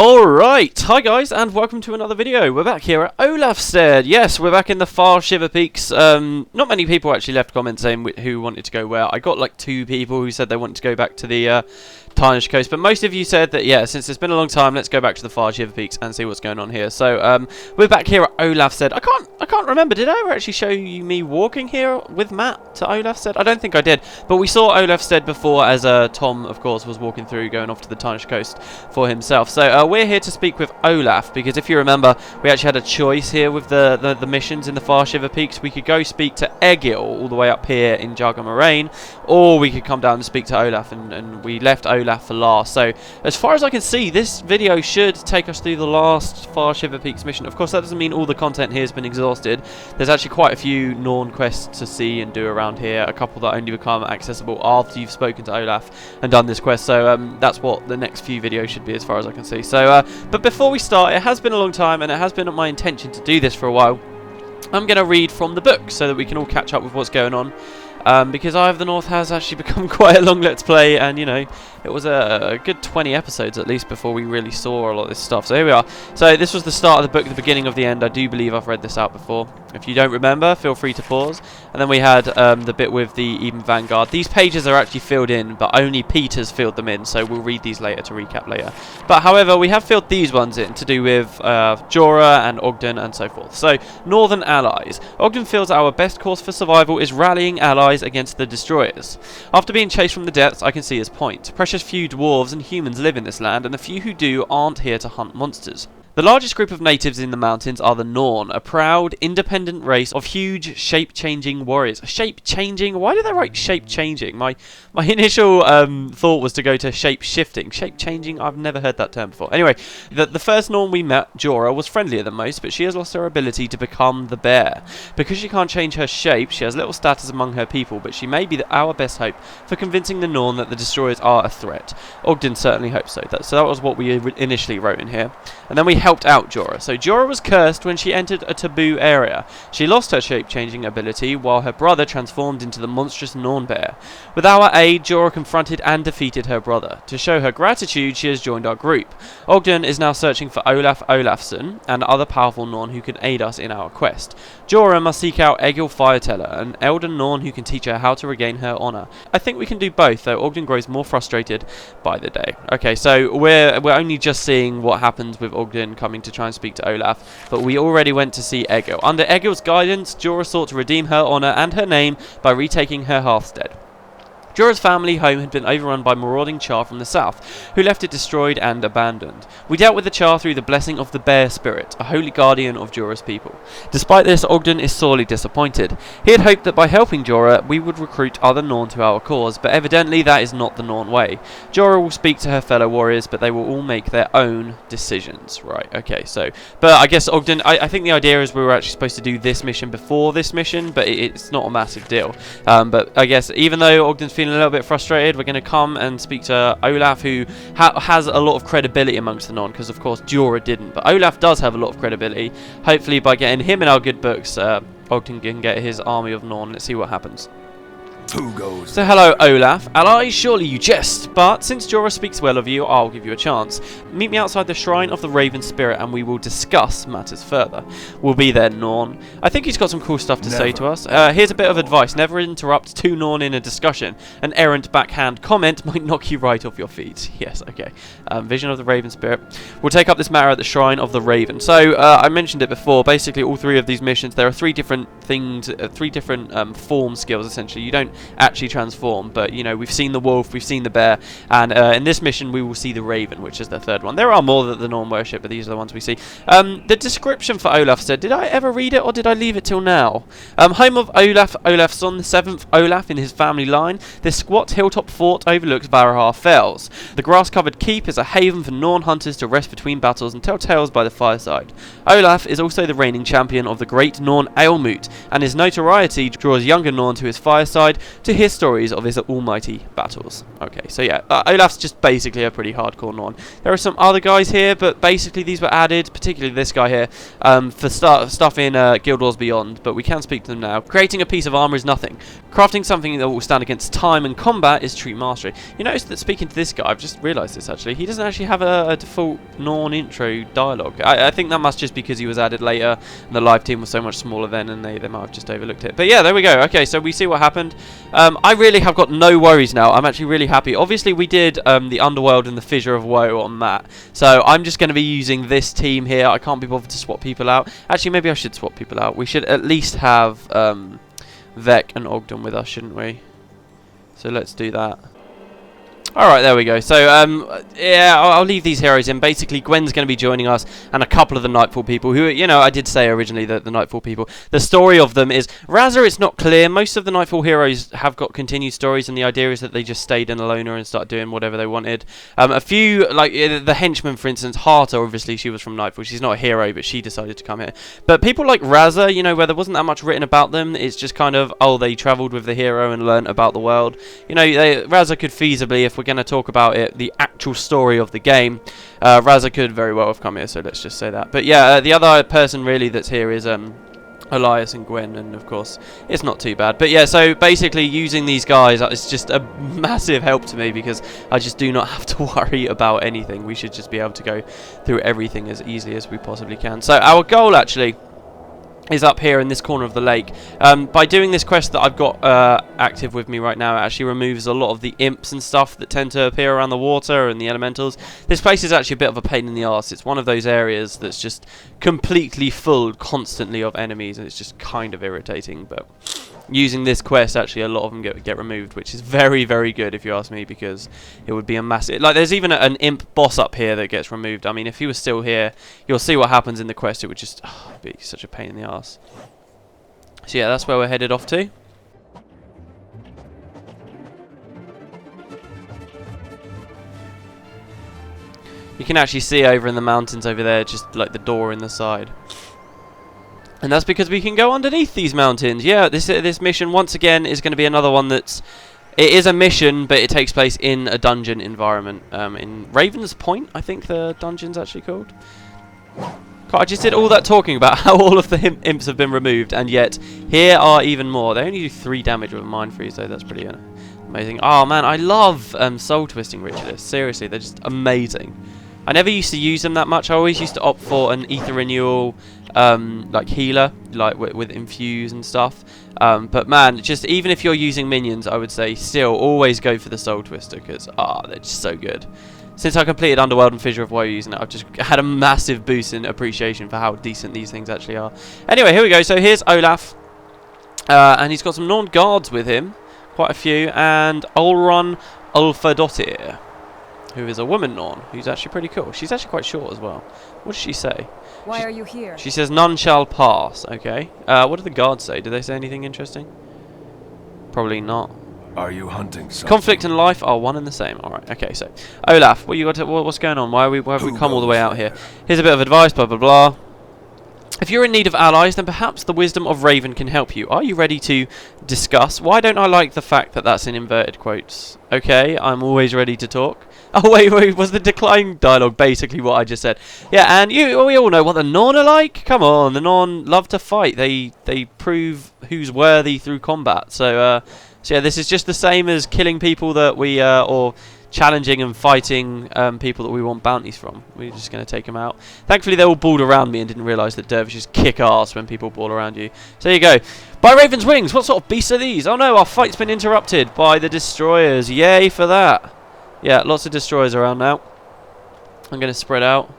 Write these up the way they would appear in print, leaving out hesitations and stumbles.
Alright, hi guys and welcome to another video. We're back here at Olafstead. Yes, we're back in the far Shiver Peaks. Not many people actually left comments saying who wanted to go where. I got like 2 people who said they wanted to go back to the Tarnished Coast, but most of you said that, yeah, since it's been a long time, let's go back to the far Shiver Peaks and see what's going on here. So, we're back here at Olafstead. I can't remember, did I ever actually show you me walking here with Matt to Olafstead? I don't think I did, but we saw Olafstead before as Tom, of course, was walking through, going off to the Tarnished Coast for himself. So, we're here to speak with Olaf, because if you remember, we actually had a choice here with the missions in the far Shiver Peaks. We could go speak to Egil all the way up here in Jargon Moraine, or we could come down and speak to Olaf, and we left Olaf for last. So as far as I can see, this video should take us through the last far Shiver Peaks mission. Of course, that doesn't mean all the content here has been exhausted. There's actually quite a few Norn quests to see and do around here, a couple that only become accessible after you've spoken to Olaf and done this quest. So that's what the next few videos should be as far as I can see. So but before we start, it has been a long time and it has been my intention to do this for a while. I'm going to read from the book so that we can all catch up with what's going on. Because Eye of the North has actually become quite a long let's play, and you know, it was a good 20 episodes at least before we really saw a lot of this stuff. So here we are. So this was the start of the book, the beginning of the end. I do believe I've read this out before. If you don't remember, feel free to pause. And then we had the bit with the Even Vanguard. These pages are actually filled in, but only Peter's filled them in, so we'll read these later to recap later. But however, we have filled these ones in to do with Jorah and Ogden and so forth. So, Northern Allies. Ogden feels our best course for survival is rallying allies against the destroyers. After being chased from the depths, I can see his point. Precious few dwarves and humans live in this land, and the few who do aren't here to hunt monsters. The largest group of natives in the mountains are the Norn, a proud, independent race of huge, shape-changing warriors. Shape-changing? Why did they write shape-changing? My initial thought was to go to shape-shifting. Shape-changing? I've never heard that term before. Anyway, the first Norn we met, Jorah, was friendlier than most, but she has lost her ability to become the bear. Because she can't change her shape, she has little status among her people, but she may be our best hope for convincing the Norn that the destroyers are a threat. Ogden certainly hopes so. So that was what we initially wrote in here. And then we helped out Jorah. So Jorah was cursed when she entered a taboo area. She lost her shape-changing ability while her brother transformed into the monstrous Norn bear. With our aid, Jorah confronted and defeated her brother. To show her gratitude, she has joined our group. Ogden is now searching for Olaf Olafsson and other powerful Norn who can aid us in our quest. Jorah must seek out Egil Fireteller, an elder Norn who can teach her how to regain her honour. I think we can do both, though Ogden grows more frustrated by the day. Okay, so we're only just seeing what happens with Ogden coming to try and speak to Olaf, but we already went to see Egil. Under Egil's guidance, Jorah sought to redeem her honour and her name by retaking her hearthstead. Jorah's family home had been overrun by marauding Char from the south, who left it destroyed and abandoned. We dealt with the Char through the blessing of the Bear Spirit, a holy guardian of Jorah's people. Despite this, Ogden is sorely disappointed. He had hoped that by helping Jorah, we would recruit other Norn to our cause, but evidently that is not the Norn way. Jorah will speak to her fellow warriors, but they will all make their own decisions. Right, okay, so... But I guess Ogden... I think the idea is we were actually supposed to do this mission before this mission, but it's not a massive deal. But I guess even though Ogden's feeling a little bit frustrated, we're going to come and speak to Olaf, who has a lot of credibility amongst the Norn, because of course Jorah didn't, but Olaf does have a lot of credibility. Hopefully by getting him in our good books, Ogden can get his army of Norn. Let's see what happens. Who goes? So hello Olaf, allies, surely you jest, but since Jorah speaks well of you, I'll give you a chance. Meet me outside the Shrine of the Raven Spirit and we will discuss matters further. We'll be there, Norn. I think he's got some cool stuff to say to us. Here's a bit of advice, never interrupt 2 Norn in a discussion. An errant backhand comment might knock you right off your feet. Yes, okay. Vision of the Raven Spirit. We'll take up this matter at the Shrine of the Raven. So, I mentioned it before, basically all 3 of these missions, there are 3 different things, 3 different form skills essentially. You don't actually transform, but you know, we've seen the wolf, we've seen the bear, and in this mission we will see the raven, which is the 3rd one. There are more that the Norn worship, but these are the ones we see. The description for Olafstead, did I ever read it or did I leave it till now? Home of Olaf Olafsson, the 7th Olaf in his family line. This squat hilltop fort overlooks Varahar Fells. The grass-covered keep is a haven for Norn hunters to rest between battles and tell tales by the fireside. Olaf is also the reigning champion of the great Norn Aelmut, and his notoriety draws younger Norn to his fireside to hear stories of his almighty battles. Okay, so yeah, Olaf's just basically a pretty hardcore Norn. There are some other guys here, but basically these were added, particularly this guy here, for stuff in Guild Wars Beyond, but we can speak to them now. Creating a piece of armor is nothing. Crafting something that will stand against time and combat is true mastery. You notice that speaking to this guy, I've just realised this actually, he doesn't actually have a default Norn intro dialogue. I think that must just because he was added later and the live team was so much smaller then and they might have just overlooked it. But yeah, there we go. Okay, so we see what happened. I really have got no worries now. I'm actually really happy. Obviously we did the Underworld and the Fissure of Woe on that, so I'm just going to be using this team here. I can't be bothered to swap people out. Actually, maybe I should swap people out. We should at least have Vec and Ogden with us, shouldn't we? So let's do that. Alright, there we go. So, yeah, I'll leave these heroes in. Basically, Gwen's going to be joining us, and a couple of the Nightfall people, who, you know, I did say originally that the Nightfall people, the story of them is, Razza, it's not clear. Most of the Nightfall heroes have got continued stories, and the idea is that they just stayed in Alona and started doing whatever they wanted. A few, like, the henchman, for instance, Harta, obviously, she was from Nightfall. She's not a hero, but she decided to come here. But people like Razza, you know, where there wasn't that much written about them, it's just kind of, oh, they travelled with the hero and learnt about the world. You know, Razza could feasibly, if we're going to talk about it, the actual story of the game, Razza could very well have come here, so let's just say that. But yeah, the other person really that's here is Elias and Gwen, and of course it's not too bad. But yeah, so basically using these guys is just a massive help to me because I just do not have to worry about anything. We should just be able to go through everything as easily as we possibly can. So our goal actually is up here in this corner of the lake. By doing this quest that I've got active with me right now, it actually removes a lot of the imps and stuff that tend to appear around the water and the elementals. This place is actually a bit of a pain in the arse. It's one of those areas that's just completely full constantly of enemies, and it's just kind of irritating. But using this quest, actually a lot of them get removed, which is very, very good if you ask me, because it would be a massive... Like, there's even an imp boss up here that gets removed. I mean, if he was still here, you'll see what happens in the quest. It would just be such a pain in the arse. So yeah, that's where we're headed off to. You can actually see over in the mountains over there, just like the door in the side. And that's because we can go underneath these mountains. Yeah, this mission, once again, is going to be another one that's... It is a mission, but it takes place in a dungeon environment. In Raven's Point, I think the dungeon's actually called. God, I just did all that talking about how all of the imps have been removed, and yet here are even more. They only do 3 damage with a Mind Freeze, though. That's pretty amazing. Oh, man, I love Soul Twisting Ritualists. Seriously, they're just amazing. I never used to use them that much. I always used to opt for an Ether Renewal, like healer, like with Infuse and stuff. But man, just even if you're using minions, I would say still always go for the Soul Twister, because they're just so good. Since I completed Underworld and Fissure of Woe using it, I've just had a massive boost in appreciation for how decent these things actually are. Anyway, here we go. So here's Olaf, and he's got some Norn guards with him, quite a few, and Olrun Ulfadottir, who is a woman Norn, who's actually pretty cool. She's actually quite short as well. What does she say? Why are you here? She says, none shall pass. Okay. What do the guards say? Do they say anything interesting? Probably not. Are you hunting something? Conflict and life are one and the same. Alright, okay, so Olaf, what you got what's going on? Why have we come all the way out here? Here's a bit of advice, blah blah blah. If you're in need of allies, then perhaps the wisdom of Raven can help you. Are you ready to discuss? Why don't I like the fact that that's in inverted quotes? Okay, I'm always ready to talk. Oh, wait, was the decline dialogue basically what I just said? Yeah, and we all know what the Norn are like. Come on, the Norn love to fight. They prove who's worthy through combat. So yeah, this is just the same as killing people that we, or challenging and fighting people that we want bounties from. We're just going to take them out. Thankfully, they all balled around me and didn't realise that dervishes kick ass when people ball around you. So there you go. By Raven's Wings, what sort of beasts are these? Oh no, our fight's been interrupted by the destroyers. Yay for that. Yeah, lots of destroyers around now. I'm going to spread out.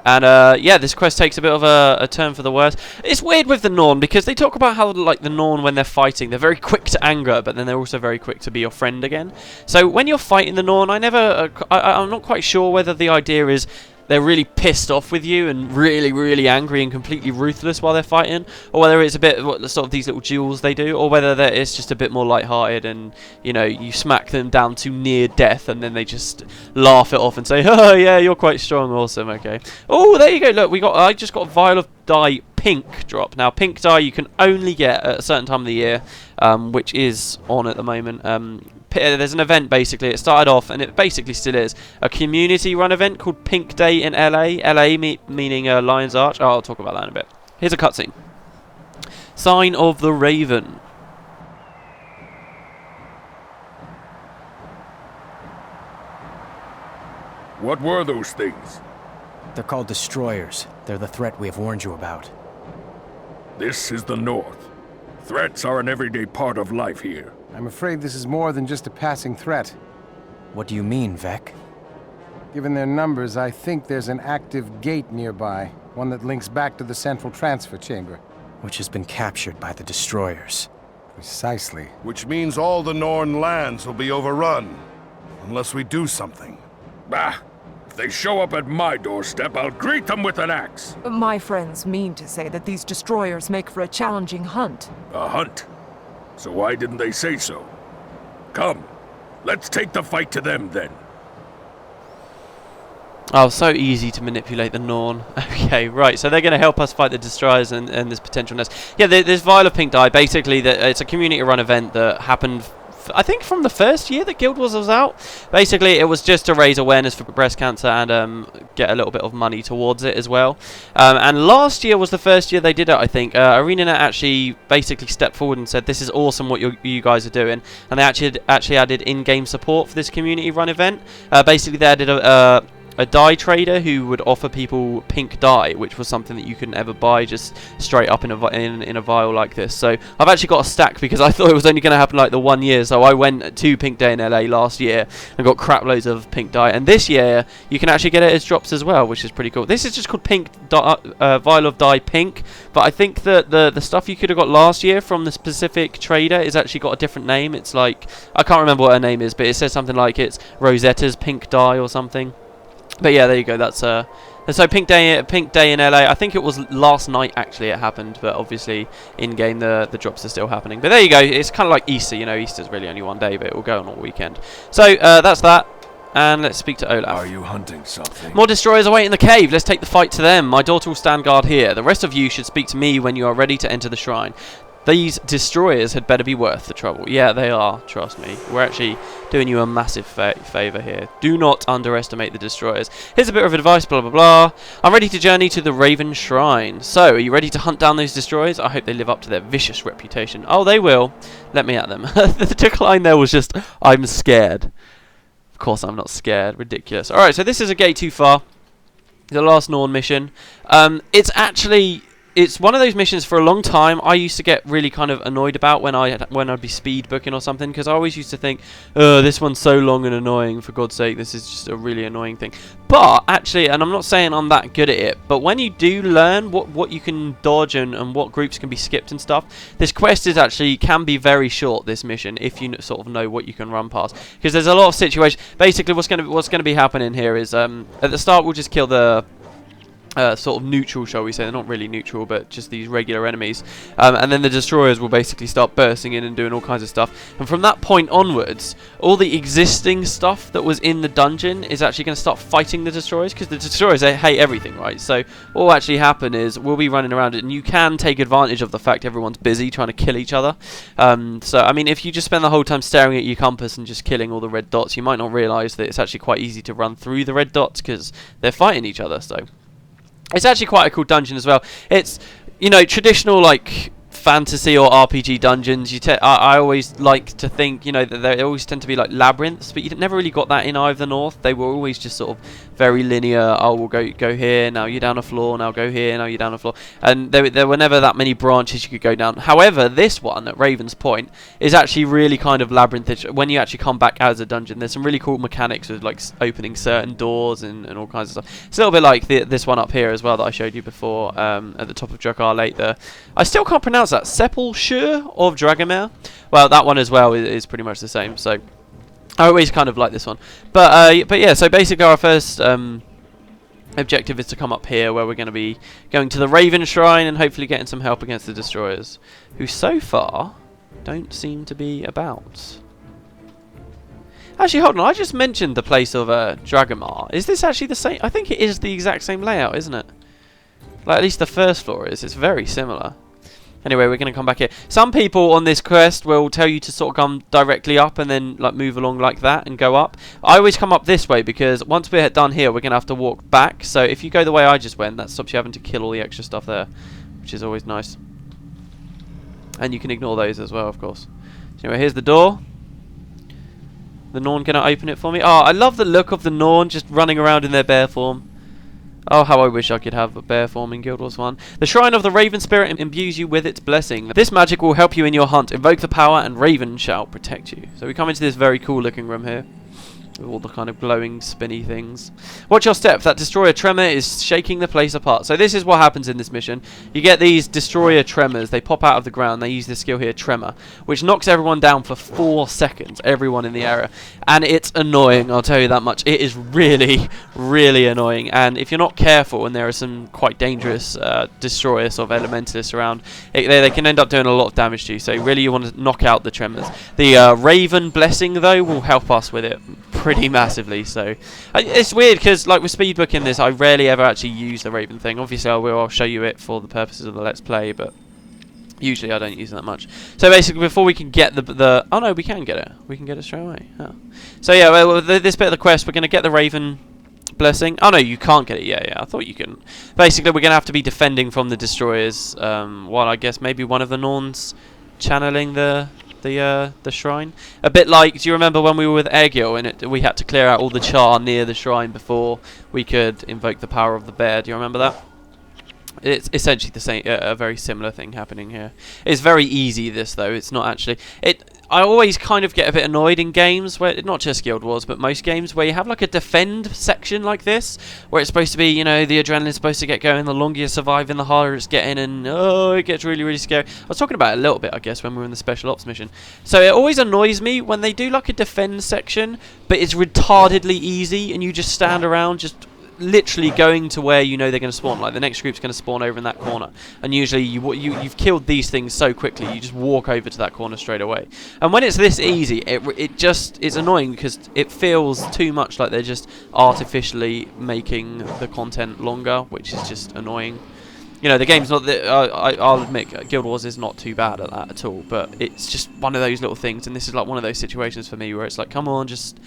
And yeah, this quest takes a bit of a turn for the worse. It's weird with the Norn, because they talk about how, like, the Norn, when they're fighting, they're very quick to anger, but then they're also very quick to be your friend again. So when you're fighting the Norn, I'm not quite sure whether the idea is they're really pissed off with you and really, really angry and completely ruthless while they're fighting, or whether it's a bit sort of these little duels they do, or whether it's just a bit more lighthearted and, you know, you smack them down to near death and then they just laugh it off and say, oh yeah, you're quite strong, awesome, okay. Oh, there you go, look, I just got a vial of dye pink drop. Now, pink dye you can only get at a certain time of the year, which is on at the moment. There's an event, basically. It started off, and it basically still is, a community-run event called Pink Day in LA. LA meaning Lion's Arch. Oh, I'll talk about that in a bit. Here's a cutscene. Sign of the Raven. What were those things? They're called destroyers. They're the threat we have warned you about. This is the North. Threats are an everyday part of life here. I'm afraid this is more than just a passing threat. What do you mean, Vec? Given their numbers, I think there's an active gate nearby. One that links back to the central transfer chamber. Which has been captured by the destroyers. Precisely. Which means all the Norn lands will be overrun. Unless we do something. Bah! If they show up at my doorstep, I'll greet them with an axe. My friends mean to say that these destroyers make for a challenging hunt. A hunt? So why didn't they say so? Come, let's take the fight to them then. Oh, so easy to manipulate the Norn. Okay, right, so they're going to help us fight the Destroyers and this potential nest. Yeah, this Vial of Pink Dye, basically, it's a community-run event that happened, I think, from the first year that Guild Wars was out. Basically, it was just to raise awareness for breast cancer and get a little bit of money towards it as well. And last year was the first year they did it, I think. Arenanet actually basically stepped forward and said, this is awesome what you guys are doing. And they actually added in-game support for this community-run event. Basically, they added a dye trader who would offer people pink dye, which was something that you couldn't ever buy just straight up in a vial like this. So I've actually got a stack because I thought it was only going to happen like the 1 year. So I went to Pink Day in LA last year and got crap loads of pink dye. And this year you can actually get it as drops as well, which is pretty cool. This is just called Pink Vial of Dye Pink. But I think that the stuff you could have got last year from the specific trader is actually got a different name. It's like, I can't remember what her name is, but it says something like it's Rosetta's Pink Dye or something. But yeah, there you go. That's and so Pink Day in LA. I think it was last night actually it happened, but obviously in game the drops are still happening. But there you go. It's kind of like Easter, you know. Easter's really only one day, but it will go on all weekend. So that's that. And let's speak to Olaf. Are you hunting something? More destroyers await in the cave. Let's take the fight to them. My daughter will stand guard here. The rest of you should speak to me when you are ready to enter the shrine. These destroyers had better be worth the trouble. Yeah, they are. Trust me. We're actually doing you a massive favour here. Do not underestimate the destroyers. Here's a bit of advice, blah, blah, blah. I'm ready to journey to the Raven Shrine. So, are you ready to hunt down those destroyers? I hope they live up to their vicious reputation. Oh, they will. Let me at them. The decline there was just, I'm scared. Of course I'm not scared. Ridiculous. Alright, so this is a gate too far. The last Norn mission. It's one of those missions for a long time I used to get really kind of annoyed about when I'd be speed booking or something, because I always used to think, oh, this one's so long and annoying, for God's sake, this is just a really annoying thing. But actually, and I'm not saying I'm that good at it, but when you do learn what you can dodge and what groups can be skipped and stuff, this quest is actually can be very short, this mission, if you sort of know what you can run past, because there's a lot of situations. Basically what's going to be happening here is at the start we'll just kill the sort of neutral, shall we say. They're not really neutral, but just these regular enemies. And then the destroyers will basically start bursting in and doing all kinds of stuff. And from that point onwards, all the existing stuff that was in the dungeon is actually going to start fighting the destroyers, because the destroyers, they hate everything, right? So what will actually happen is we'll be running around it, and you can take advantage of the fact everyone's busy trying to kill each other. So, I mean, if you just spend the whole time staring at your compass and just killing all the red dots, you might not realise that it's actually quite easy to run through the red dots because they're fighting each other, so... It's actually quite a cool dungeon as well. It's, you know, traditional, like, fantasy or RPG dungeons. I always like to think, you know, that they always tend to be like labyrinths, but you never really got that in Eye of the North. They were always just sort of very linear. Oh, we'll go here, now you're down a floor, now go here, now you're down a floor. And there were never that many branches you could go down. However, this one at Raven's Point is actually really kind of labyrinthish. When you actually come back as a dungeon, there's some really cool mechanics with like opening certain doors and all kinds of stuff. It's a little bit like this one up here as well that I showed you before at the top of Drakar Lake there. I still can't pronounce that. Sepulchre of Dragomir. Well, that one as well is pretty much the same. So I always kind of like this one. But yeah, so basically our first objective is to come up here, where we're going to be going to the Raven Shrine and hopefully getting some help against the destroyers, who so far don't seem to be about. Actually, hold on. I just mentioned the place of Dragomir. Is this actually the same? I think it is the exact same layout, isn't it? Like, at least the first floor is. It's very similar. Anyway, we're going to come back here. Some people on this quest will tell you to sort of come directly up and then like move along like that and go up. I always come up this way because once we're done here, we're going to have to walk back. So if you go the way I just went, that stops you having to kill all the extra stuff there, which is always nice. And you can ignore those as well, of course. So anyway, here's the door. The Norn gonna open it for me? Oh, I love the look of the Norn just running around in their bear form. Oh, how I wish I could have a bear form in Guild Wars 1. The Shrine of the Raven Spirit imbues you with its blessing. This magic will help you in your hunt. Invoke the power and Raven shall protect you. So we come into this very cool looking room here. With all the kind of glowing, spinny things. Watch your step. That destroyer tremor is shaking the place apart. So this is what happens in this mission. You get these destroyer tremors. They pop out of the ground. They use this skill here, tremor, which knocks everyone down for 4 seconds. Everyone in the area. And it's annoying, I'll tell you that much. It is really, really annoying. And if you're not careful, and there are some quite dangerous destroyer sort of elementalists around, they can end up doing a lot of damage to you. So really you want to knock out the tremors. The Raven Blessing, though, will help us with it pretty massively. So it's weird because like with speedbooking this, I rarely ever actually use the Raven thing. Obviously I'll show you it for the purposes of the Let's Play, but usually I don't use it that much. So basically before we can get the oh no, we can get it. We can get it straight away. Oh. So yeah, well, this bit of the quest, we're going to get the Raven Blessing. Oh no, you can't get it. Yeah, I thought you can. Basically we're going to have to be defending from the destroyers while I guess maybe one of the Norns channeling the shrine. A bit like, do you remember when we were with Egil and we had to clear out all the char near the shrine before we could invoke the power of the bear? Do you remember that? It's essentially the same, a very similar thing happening here. It's very easy, this though. It's not actually. I always kind of get a bit annoyed in games where, not just Guild Wars, but most games where you have like a defend section like this, where it's supposed to be, you know, the adrenaline's supposed to get going. The longer you survive, the harder it's getting, and oh, it gets really, really scary. I was talking about it a little bit, I guess, when we were in the special ops mission. So it always annoys me when they do like a defend section, but it's retardedly easy, and you just stand around just literally going to where you know they're going to spawn. Like the next group's going to spawn over in that corner, and usually you've killed these things so quickly you just walk over to that corner straight away. And when it's this easy, it's annoying because it feels too much like they're just artificially making the content longer, which is just annoying. You know, the game's not that I'll admit Guild Wars is not too bad at that at all, but it's just one of those little things, and this is like one of those situations for me where it's like, come on, just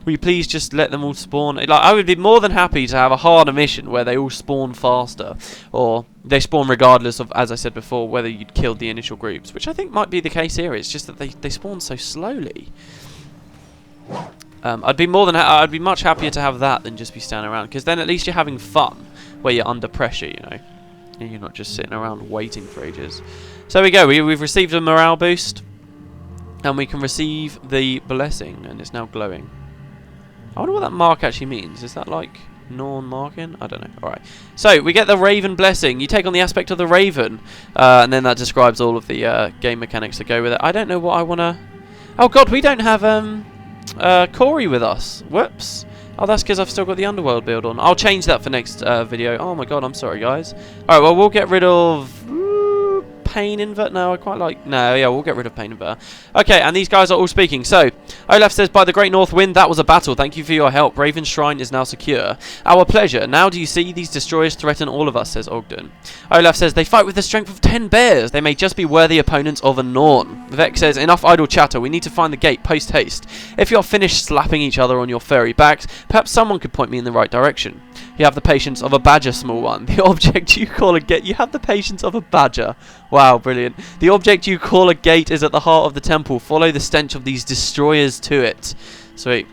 will you please just let them all spawn? Like, I would be more than happy to have a harder mission where they all spawn faster, or they spawn regardless of, as I said before, whether you'd killed the initial groups, which I think might be the case here. It's just that they spawn so slowly. I'd be much happier to have that than just be standing around, because then at least you're having fun where you're under pressure, you know, and you're not just sitting around waiting for ages. So we go. We've received a morale boost, and we can receive the blessing, and it's now glowing. I wonder what that mark actually means. Is that like Norn marking? I don't know. Alright. So, we get the Raven Blessing. You take on the aspect of the Raven. And then that describes all of the game mechanics that go with it. I don't know what I want to... Oh god, we don't have Corey with us. Whoops. Oh, that's because I've still got the Underworld build on. I'll change that for next video. Oh my god, I'm sorry guys. Alright, well we'll get rid of... Pain Invert? No, I quite like... No, yeah, we'll get rid of Pain Invert. Okay, and these guys are all speaking. So, Olaf says, by the Great North Wind, that was a battle. Thank you for your help. Raven's Shrine is now secure. Our pleasure. Now do you see these destroyers threaten all of us, says Ogden. Olaf says, they fight with the strength of 10 bears. They may just be worthy opponents of a Norn. Vex says, enough idle chatter. We need to find the gate post-haste. If you're finished slapping each other on your furry backs, perhaps someone could point me in the right direction. You have the patience of a badger, small one. The object you call a gate... You have the patience of a badger. Wow, brilliant. The object you call a gate is at the heart of the temple. Follow the stench of these destroyers to it. Sweet.